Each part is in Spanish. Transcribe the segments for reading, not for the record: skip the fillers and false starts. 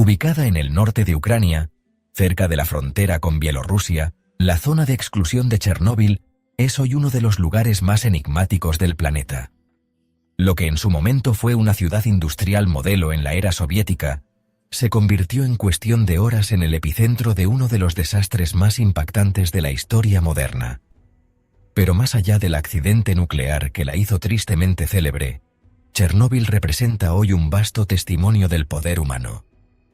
Ubicada en el norte de Ucrania, cerca de la frontera con Bielorrusia, la zona de exclusión de Chernóbil es hoy uno de los lugares más enigmáticos del planeta. Lo que en su momento fue una ciudad industrial modelo en la era soviética, se convirtió en cuestión de horas en el epicentro de uno de los desastres más impactantes de la historia moderna. Pero más allá del accidente nuclear que la hizo tristemente célebre, Chernóbil representa hoy un vasto testimonio del poder humano,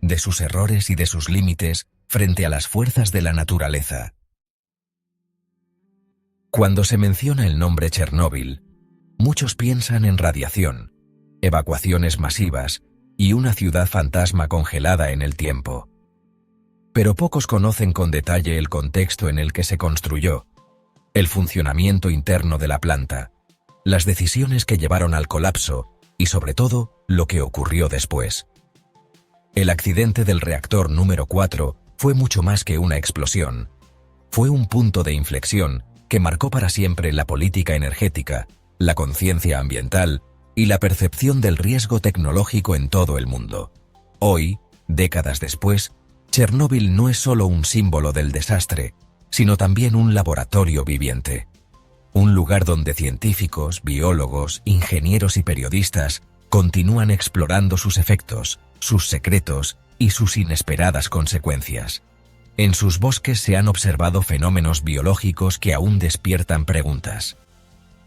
de sus errores y de sus límites frente a las fuerzas de la naturaleza. Cuando se menciona el nombre Chernóbil, muchos piensan en radiación, evacuaciones masivas y una ciudad fantasma congelada en el tiempo. Pero pocos conocen con detalle el contexto en el que se construyó, el funcionamiento interno de la planta, las decisiones que llevaron al colapso y, sobre todo, lo que ocurrió después. El accidente del reactor número 4 fue mucho más que una explosión. Fue un punto de inflexión que marcó para siempre la política energética, la conciencia ambiental y la percepción del riesgo tecnológico en todo el mundo. Hoy, décadas después, Chernóbil no es solo un símbolo del desastre, sino también un laboratorio viviente. Un lugar donde científicos, biólogos, ingenieros y periodistas continúan explorando sus efectos, sus secretos y sus inesperadas consecuencias. En sus bosques se han observado fenómenos biológicos que aún despiertan preguntas.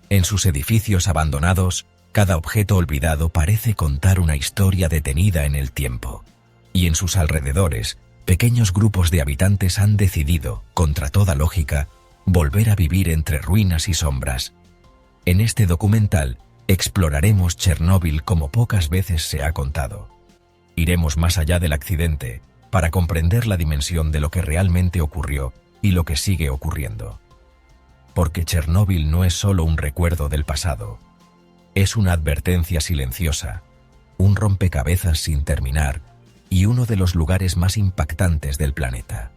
En sus edificios abandonados, cada objeto olvidado parece contar una historia detenida en el tiempo. Y en sus alrededores, pequeños grupos de habitantes han decidido, contra toda lógica, volver a vivir entre ruinas y sombras. En este documental exploraremos Chernóbil como pocas veces se ha contado. Iremos más allá del accidente para comprender la dimensión de lo que realmente ocurrió y lo que sigue ocurriendo. Porque Chernóbil no es solo un recuerdo del pasado, es una advertencia silenciosa, un rompecabezas sin terminar y uno de los lugares más impactantes del planeta.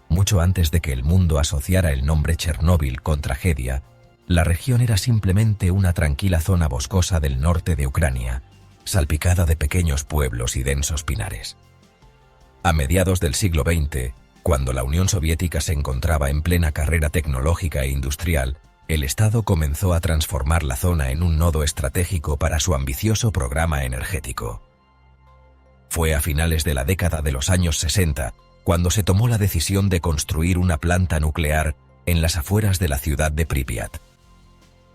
Mucho antes de que el mundo asociara el nombre Chernóbil con tragedia, la región era simplemente una tranquila zona boscosa del norte de Ucrania, salpicada de pequeños pueblos y densos pinares. A mediados del siglo XX, cuando la Unión Soviética se encontraba en plena carrera tecnológica e industrial, el Estado comenzó a transformar la zona en un nodo estratégico para su ambicioso programa energético. Fue a finales de la década de los años 60 cuando se tomó la decisión de construir una planta nuclear en las afueras de la ciudad de Pripyat.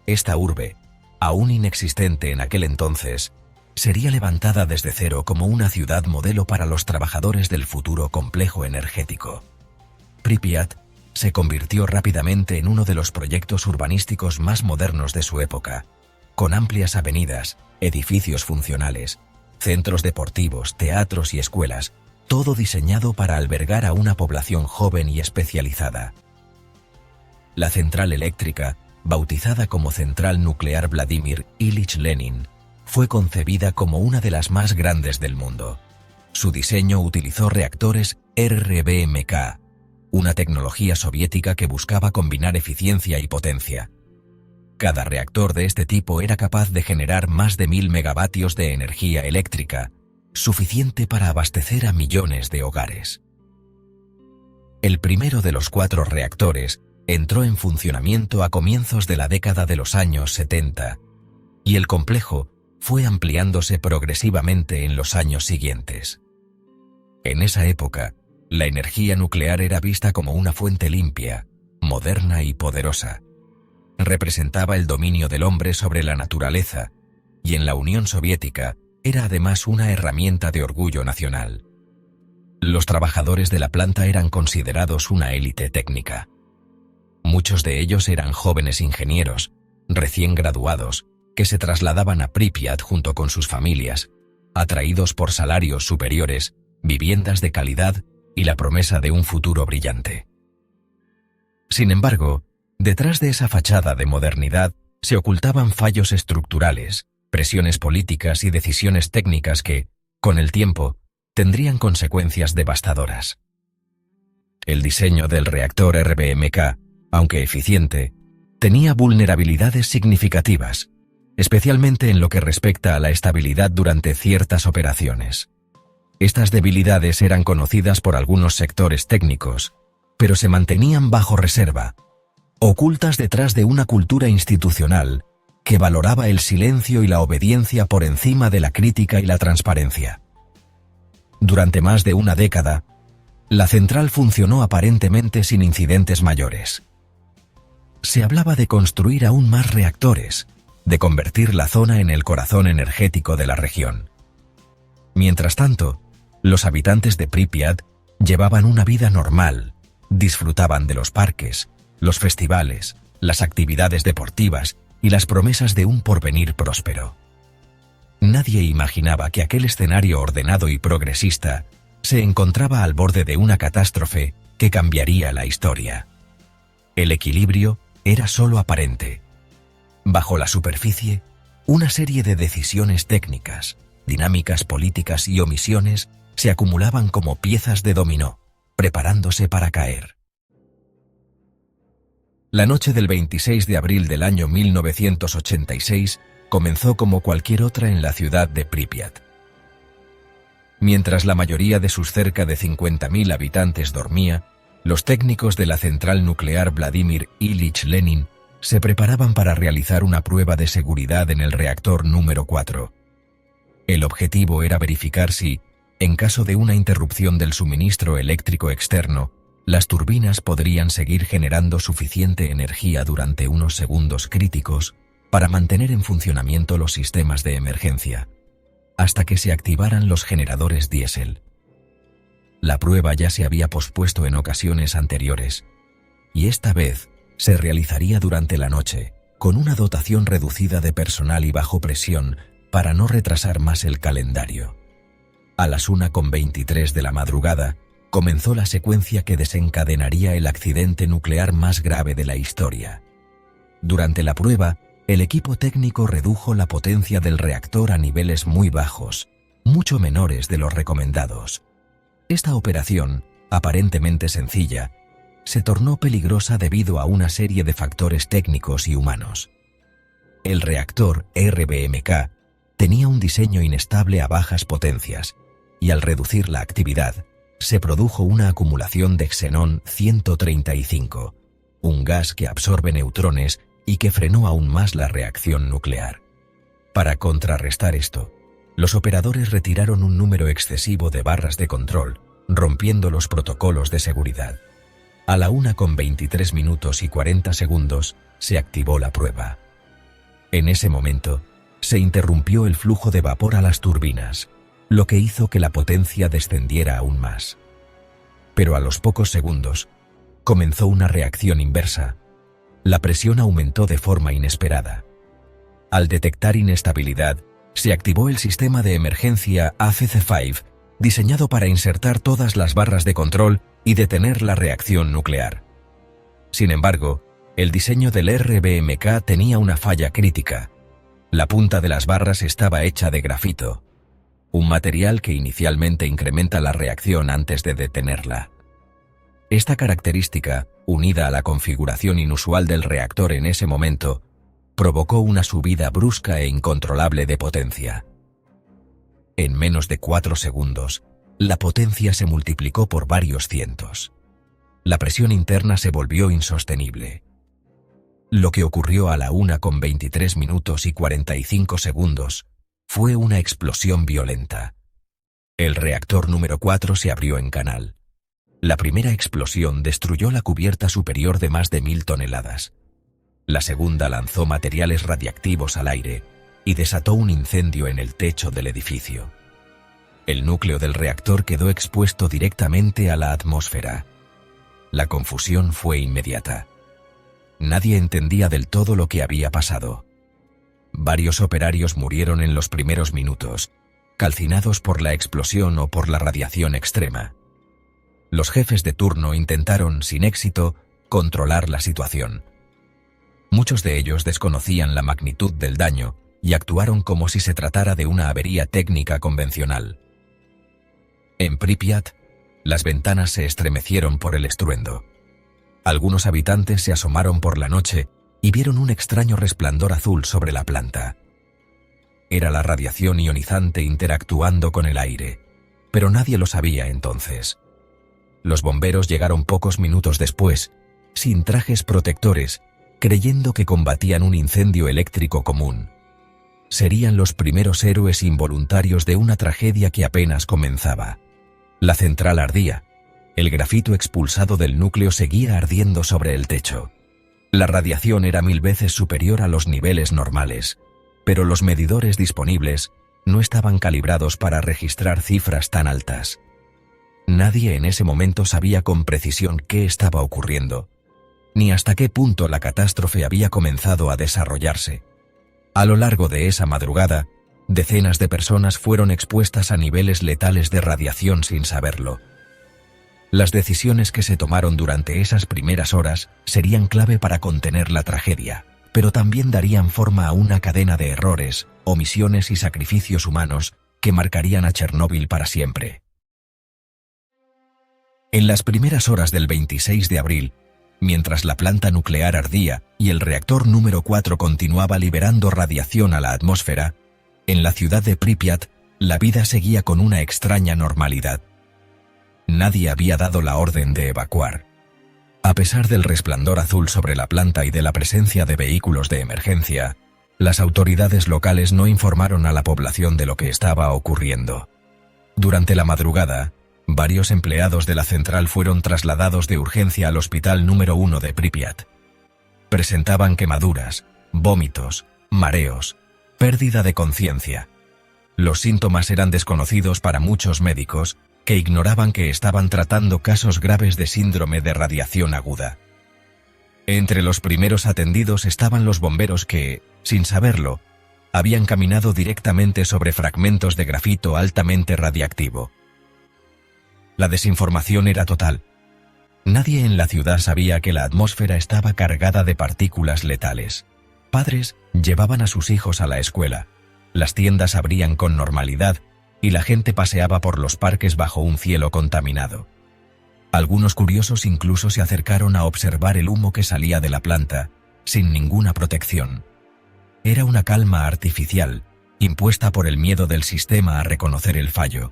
Esta urbe, aún inexistente en aquel entonces, sería levantada desde cero como una ciudad modelo para los trabajadores del futuro complejo energético. Pripyat se convirtió rápidamente en uno de los proyectos urbanísticos más modernos de su época, con amplias avenidas, edificios funcionales, centros deportivos, teatros y escuelas, todo diseñado para albergar a una población joven y especializada. La central eléctrica, bautizada como Central Nuclear Vladimir Ilich Lenin, fue concebida como una de las más grandes del mundo. Su diseño utilizó reactores RBMK, una tecnología soviética que buscaba combinar eficiencia y potencia. Cada reactor de este tipo era capaz de generar más de 1000 megavatios de energía eléctrica, suficiente para abastecer a millones de hogares. El primero de los 4 reactores entró en funcionamiento a comienzos de la década de los años 70, y el complejo fue ampliándose progresivamente en los años siguientes. En esa época, la energía nuclear era vista como una fuente limpia, moderna y poderosa. Representaba el dominio del hombre sobre la naturaleza, y en la Unión Soviética era además una herramienta de orgullo nacional. Los trabajadores de la planta eran considerados una élite técnica. Muchos de ellos eran jóvenes ingenieros, recién graduados, que se trasladaban a Pripyat junto con sus familias, atraídos por salarios superiores, viviendas de calidad y la promesa de un futuro brillante. Sin embargo, detrás de esa fachada de modernidad se ocultaban fallos estructurales, presiones políticas y decisiones técnicas que, con el tiempo, tendrían consecuencias devastadoras. El diseño del reactor RBMK, aunque eficiente, tenía vulnerabilidades significativas, especialmente en lo que respecta a la estabilidad durante ciertas operaciones. Estas debilidades eran conocidas por algunos sectores técnicos, pero se mantenían bajo reserva, ocultas detrás de una cultura institucional que valoraba el silencio y la obediencia por encima de la crítica y la transparencia. Durante más de una década, la central funcionó aparentemente sin incidentes mayores. Se hablaba de construir aún más reactores, de convertir la zona en el corazón energético de la región. Mientras tanto, los habitantes de Pripyat llevaban una vida normal, disfrutaban de los parques, los festivales, las actividades deportivas y las promesas de un porvenir próspero. Nadie imaginaba que aquel escenario ordenado y progresista se encontraba al borde de una catástrofe que cambiaría la historia. El equilibrio era solo aparente. Bajo la superficie, una serie de decisiones técnicas, dinámicas políticas y omisiones se acumulaban como piezas de dominó, preparándose para caer. La noche del 26 de abril del año 1986 comenzó como cualquier otra en la ciudad de Pripyat. Mientras la mayoría de sus cerca de 50.000 habitantes dormía, los técnicos de la central nuclear Vladimir Ilich Lenin se preparaban para realizar una prueba de seguridad en el reactor número 4. El objetivo era verificar si, en caso de una interrupción del suministro eléctrico externo, las turbinas podrían seguir generando suficiente energía durante unos segundos críticos para mantener en funcionamiento los sistemas de emergencia, hasta que se activaran los generadores diésel. La prueba ya se había pospuesto en ocasiones anteriores, y esta vez se realizaría durante la noche, con una dotación reducida de personal y bajo presión para no retrasar más el calendario. A las 1:23 de la madrugada, comenzó la secuencia que desencadenaría el accidente nuclear más grave de la historia. Durante la prueba, el equipo técnico redujo la potencia del reactor a niveles muy bajos, mucho menores de los recomendados. Esta operación, aparentemente sencilla, se tornó peligrosa debido a una serie de factores técnicos y humanos. El reactor RBMK tenía un diseño inestable a bajas potencias, y al reducir la actividad, se produjo una acumulación de xenón 135, un gas que absorbe neutrones y que frenó aún más la reacción nuclear. Para contrarrestar esto, los operadores retiraron un número excesivo de barras de control, rompiendo los protocolos de seguridad. A la 1:23:40 se activó la prueba. En ese momento, se interrumpió el flujo de vapor a las turbinas, lo que hizo que la potencia descendiera aún más. Pero a los pocos segundos, comenzó una reacción inversa. La presión aumentó de forma inesperada. Al detectar inestabilidad, se activó el sistema de emergencia ACC5, diseñado para insertar todas las barras de control y detener la reacción nuclear. Sin embargo, el diseño del RBMK tenía una falla crítica. La punta de las barras estaba hecha de grafito, un material que inicialmente incrementa la reacción antes de detenerla. Esta característica, unida a la configuración inusual del reactor en ese momento, provocó una subida brusca e incontrolable de potencia. En menos de 4 segundos, la potencia se multiplicó por varios cientos. La presión interna se volvió insostenible. Lo que ocurrió a la 1:23:45 fue una explosión violenta. El reactor número 4 se abrió en canal. La primera explosión destruyó la cubierta superior de más de 1000 toneladas. La segunda lanzó materiales radiactivos al aire y desató un incendio en el techo del edificio. El núcleo del reactor quedó expuesto directamente a la atmósfera. La confusión fue inmediata. Nadie entendía del todo lo que había pasado. Varios operarios murieron en los primeros minutos, calcinados por la explosión o por la radiación extrema. Los jefes de turno intentaron, sin éxito, controlar la situación. Muchos de ellos desconocían la magnitud del daño y actuaron como si se tratara de una avería técnica convencional. En Pripyat, las ventanas se estremecieron por el estruendo. Algunos habitantes se asomaron por la noche y vieron un extraño resplandor azul sobre la planta. Era la radiación ionizante interactuando con el aire. pero nadie lo sabía entonces. Los bomberos llegaron pocos minutos después, sin trajes protectores, creyendo que combatían un incendio eléctrico común. Serían los primeros héroes involuntarios de una tragedia que apenas comenzaba. La central ardía. El grafito expulsado del núcleo seguía ardiendo sobre el techo. La radiación era 1000 veces superior a los niveles normales, pero los medidores disponibles no estaban calibrados para registrar cifras tan altas. Nadie en ese momento sabía con precisión qué estaba ocurriendo, ni hasta qué punto la catástrofe había comenzado a desarrollarse. A lo largo de esa madrugada, decenas de personas fueron expuestas a niveles letales de radiación sin saberlo. Las decisiones que se tomaron durante esas primeras horas serían clave para contener la tragedia, pero también darían forma a una cadena de errores, omisiones y sacrificios humanos que marcarían a Chernóbil para siempre. En las primeras horas del 26 de abril, mientras la planta nuclear ardía y el reactor número 4 continuaba liberando radiación a la atmósfera, en la ciudad de Pripyat, la vida seguía con una extraña normalidad. Nadie había dado la orden de evacuar. A pesar del resplandor azul sobre la planta y de la presencia de vehículos de emergencia, las autoridades locales no informaron a la población de lo que estaba ocurriendo. Durante la madrugada, varios empleados de la central fueron trasladados de urgencia al hospital número 1 de Pripyat. Presentaban quemaduras, vómitos, mareos, pérdida de conciencia. Los síntomas eran desconocidos para muchos médicos, que ignoraban que estaban tratando casos graves de síndrome de radiación aguda. Entre los primeros atendidos estaban los bomberos que, sin saberlo, habían caminado directamente sobre fragmentos de grafito altamente radiactivo. La desinformación era total. Nadie en la ciudad sabía que la atmósfera estaba cargada de partículas letales. Padres llevaban a sus hijos a la escuela, las tiendas abrían con normalidad y la gente paseaba por los parques bajo un cielo contaminado. Algunos curiosos incluso se acercaron a observar el humo que salía de la planta, sin ninguna protección. Era una calma artificial, impuesta por el miedo del sistema a reconocer el fallo.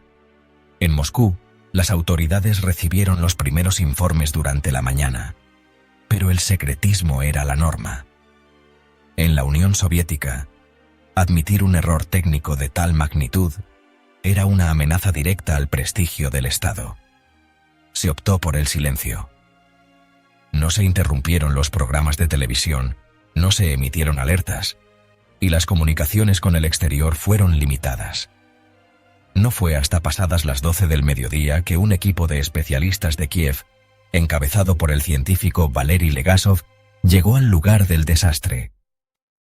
En Moscú, las autoridades recibieron los primeros informes durante la mañana, pero el secretismo era la norma. En la Unión Soviética, admitir un error técnico de tal magnitud era una amenaza directa al prestigio del Estado. Se optó por el silencio. No se interrumpieron los programas de televisión, no se emitieron alertas, y las comunicaciones con el exterior fueron limitadas. No fue hasta pasadas las 12 del mediodía que un equipo de especialistas de Kiev, encabezado por el científico Valery Legasov, llegó al lugar del desastre.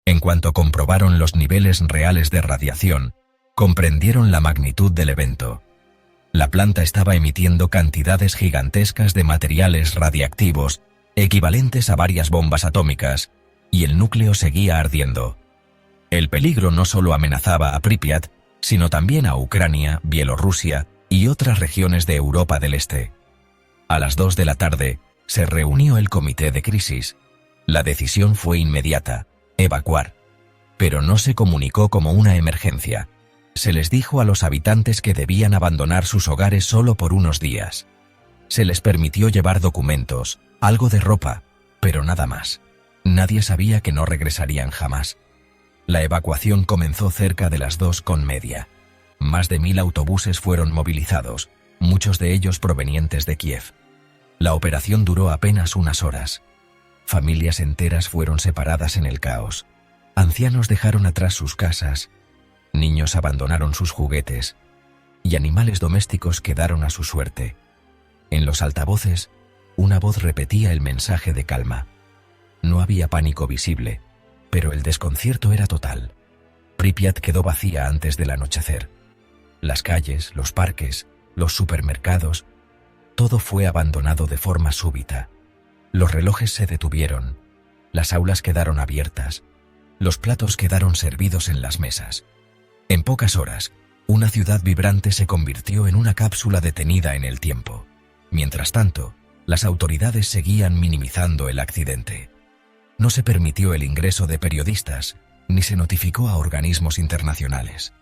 En cuanto comprobaron los niveles reales de radiación, comprendieron la magnitud del evento. La planta estaba emitiendo cantidades gigantescas de materiales radiactivos, equivalentes a varias bombas atómicas, y el núcleo seguía ardiendo. El peligro no solo amenazaba a Pripyat, sino también a Ucrania, Bielorrusia y otras regiones de Europa del Este. A las 2 de la tarde, se reunió el comité de crisis. La decisión fue inmediata: evacuar. Pero no se comunicó como una emergencia. Se les dijo a los habitantes que debían abandonar sus hogares solo por unos días. Se les permitió llevar documentos, algo de ropa, pero nada más. Nadie sabía que no regresarían jamás. La evacuación comenzó cerca de las 2:30. Más de 1000 autobuses fueron movilizados, muchos de ellos provenientes de Kiev. La operación duró apenas unas horas. Familias enteras fueron separadas en el caos. Ancianos dejaron atrás sus casas, niños abandonaron sus juguetes y animales domésticos quedaron a su suerte. En los altavoces, una voz repetía el mensaje de calma. No había pánico visible, pero el desconcierto era total. Pripyat quedó vacía antes del anochecer. Las calles, los parques, los supermercados, todo fue abandonado de forma súbita. Los relojes se detuvieron, las aulas quedaron abiertas, los platos quedaron servidos en las mesas. En pocas horas, una ciudad vibrante se convirtió en una cápsula detenida en el tiempo. Mientras tanto, las autoridades seguían minimizando el accidente. No se permitió el ingreso de periodistas, ni se notificó a organismos internacionales.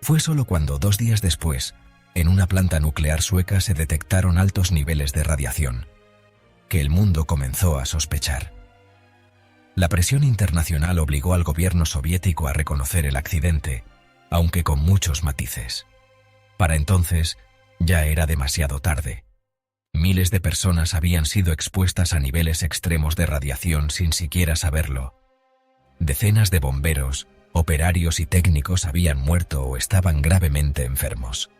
Fue solo cuando 2 días después, en una planta nuclear sueca se detectaron altos niveles de radiación, que el mundo comenzó a sospechar. La presión internacional obligó al gobierno soviético a reconocer el accidente, aunque con muchos matices. Para entonces, ya era demasiado tarde. Miles de personas habían sido expuestas a niveles extremos de radiación sin siquiera saberlo. Decenas de bomberos, operarios y técnicos habían muerto o estaban gravemente enfermos.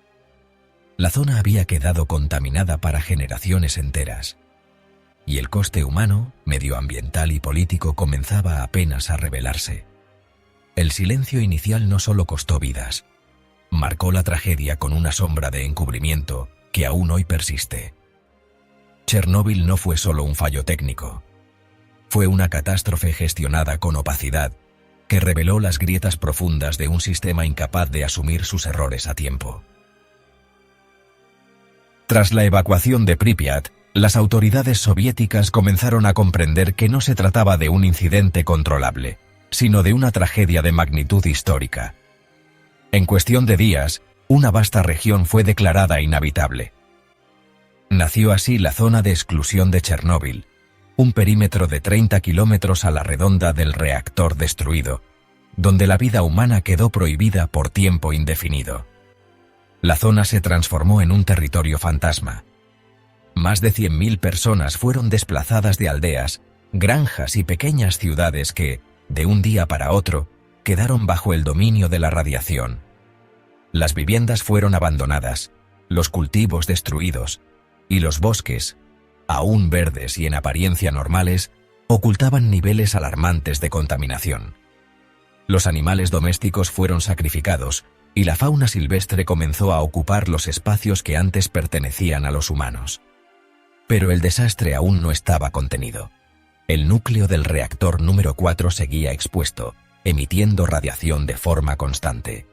La zona había quedado contaminada para generaciones enteras, y el coste humano, medioambiental y político comenzaba apenas a revelarse. El silencio inicial no solo costó vidas, marcó la tragedia con una sombra de encubrimiento que aún hoy persiste. Chernóbil no fue solo un fallo técnico. Fue una catástrofe gestionada con opacidad que reveló las grietas profundas de un sistema incapaz de asumir sus errores a tiempo. Tras la evacuación de Pripyat, las autoridades soviéticas comenzaron a comprender que no se trataba de un incidente controlable, sino de una tragedia de magnitud histórica. En cuestión de días, una vasta región fue declarada inhabitable. Nació así la zona de exclusión de Chernóbil, un perímetro de 30 kilómetros a la redonda del reactor destruido, donde la vida humana quedó prohibida por tiempo indefinido. La zona se transformó en un territorio fantasma. Más de 100.000 personas fueron desplazadas de aldeas, granjas y pequeñas ciudades que, de un día para otro, quedaron bajo el dominio de la radiación. Las viviendas fueron abandonadas, los cultivos destruidos, y los bosques, aún verdes y en apariencia normales, ocultaban niveles alarmantes de contaminación. Los animales domésticos fueron sacrificados, y la fauna silvestre comenzó a ocupar los espacios que antes pertenecían a los humanos. Pero el desastre aún no estaba contenido. El núcleo del reactor número 4 seguía expuesto, emitiendo radiación de forma constante.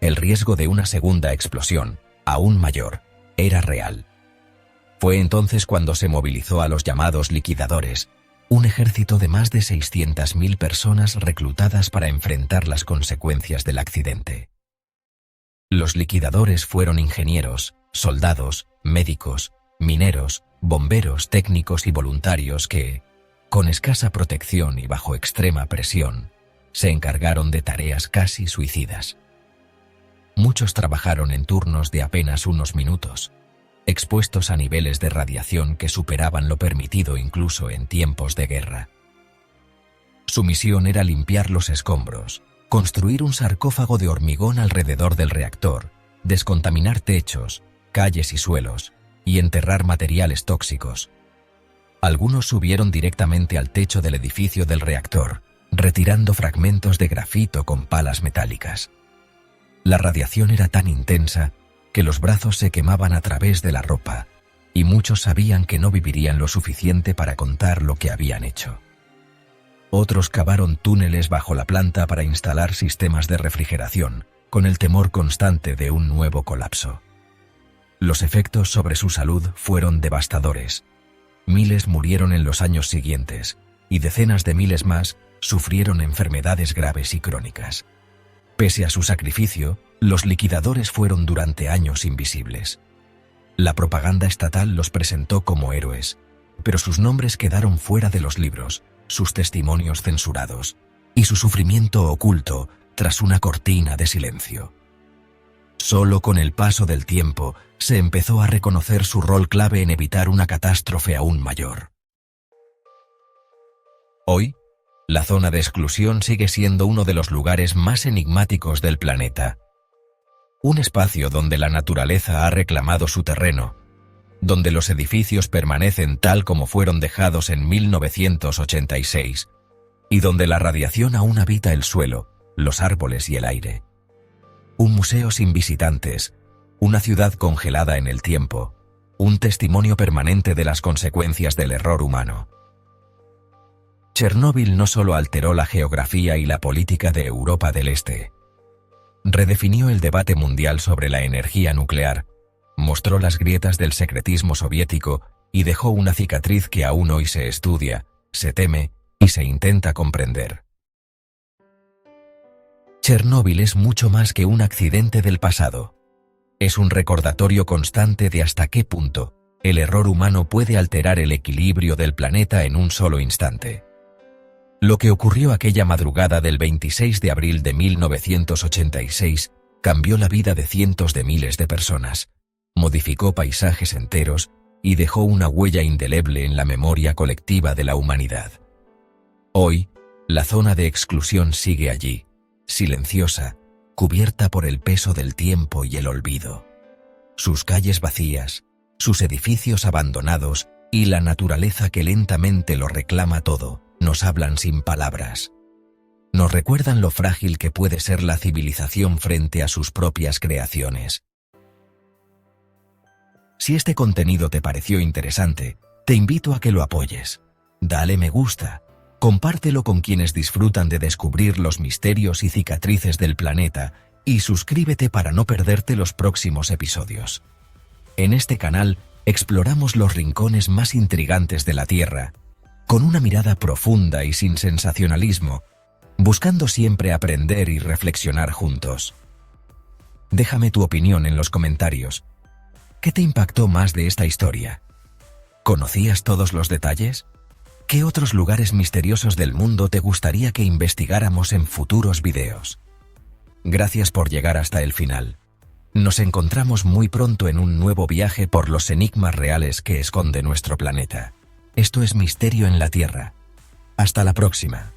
El riesgo de una segunda explosión, aún mayor, era real. Fue entonces cuando se movilizó a los llamados liquidadores, un ejército de más de 600.000 personas reclutadas para enfrentar las consecuencias del accidente. Los liquidadores fueron ingenieros, soldados, médicos, mineros, bomberos, técnicos y voluntarios que, con escasa protección y bajo extrema presión, se encargaron de tareas casi suicidas. Muchos trabajaron en turnos de apenas unos minutos, expuestos a niveles de radiación que superaban lo permitido incluso en tiempos de guerra. Su misión era limpiar los escombros, construir un sarcófago de hormigón alrededor del reactor, descontaminar techos, calles y suelos, y enterrar materiales tóxicos. Algunos subieron directamente al techo del edificio del reactor, retirando fragmentos de grafito con palas metálicas. La radiación era tan intensa que los brazos se quemaban a través de la ropa, y muchos sabían que no vivirían lo suficiente para contar lo que habían hecho. Otros cavaron túneles bajo la planta para instalar sistemas de refrigeración, con el temor constante de un nuevo colapso. Los efectos sobre su salud fueron devastadores. Miles murieron en los años siguientes, y decenas de miles más sufrieron enfermedades graves y crónicas. Pese a su sacrificio, los liquidadores fueron durante años invisibles. La propaganda estatal los presentó como héroes, pero sus nombres quedaron fuera de los libros, sus testimonios censurados, y su sufrimiento oculto tras una cortina de silencio. Solo con el paso del tiempo se empezó a reconocer su rol clave en evitar una catástrofe aún mayor. Hoy, la zona de exclusión sigue siendo uno de los lugares más enigmáticos del planeta. Un espacio donde la naturaleza ha reclamado su terreno, donde los edificios permanecen tal como fueron dejados en 1986, y donde la radiación aún habita el suelo, los árboles y el aire. Un museo sin visitantes, una ciudad congelada en el tiempo, un testimonio permanente de las consecuencias del error humano. Chernóbil no solo alteró la geografía y la política de Europa del Este. Redefinió el debate mundial sobre la energía nuclear, mostró las grietas del secretismo soviético y dejó una cicatriz que aún hoy se estudia, se teme y se intenta comprender. Chernóbil es mucho más que un accidente del pasado. Es un recordatorio constante de hasta qué punto el error humano puede alterar el equilibrio del planeta en un solo instante. Lo que ocurrió aquella madrugada del 26 de abril de 1986 cambió la vida de cientos de miles de personas, modificó paisajes enteros y dejó una huella indeleble en la memoria colectiva de la humanidad. Hoy, la zona de exclusión sigue allí, silenciosa, cubierta por el peso del tiempo y el olvido. Sus calles vacías, sus edificios abandonados y la naturaleza que lentamente lo reclama todo, nos hablan sin palabras. Nos recuerdan lo frágil que puede ser la civilización frente a sus propias creaciones. Si este contenido te pareció interesante, te invito a que lo apoyes. Dale me gusta, compártelo con quienes disfrutan de descubrir los misterios y cicatrices del planeta y suscríbete para no perderte los próximos episodios. En este canal exploramos los rincones más intrigantes de la Tierra, con una mirada profunda y sin sensacionalismo, buscando siempre aprender y reflexionar juntos. Déjame tu opinión en los comentarios. ¿Qué te impactó más de esta historia? ¿Conocías todos los detalles? ¿Qué otros lugares misteriosos del mundo te gustaría que investigáramos en futuros videos? Gracias por llegar hasta el final. Nos encontramos muy pronto en un nuevo viaje por los enigmas reales que esconde nuestro planeta. Esto es Misterio en la Tierra. Hasta la próxima.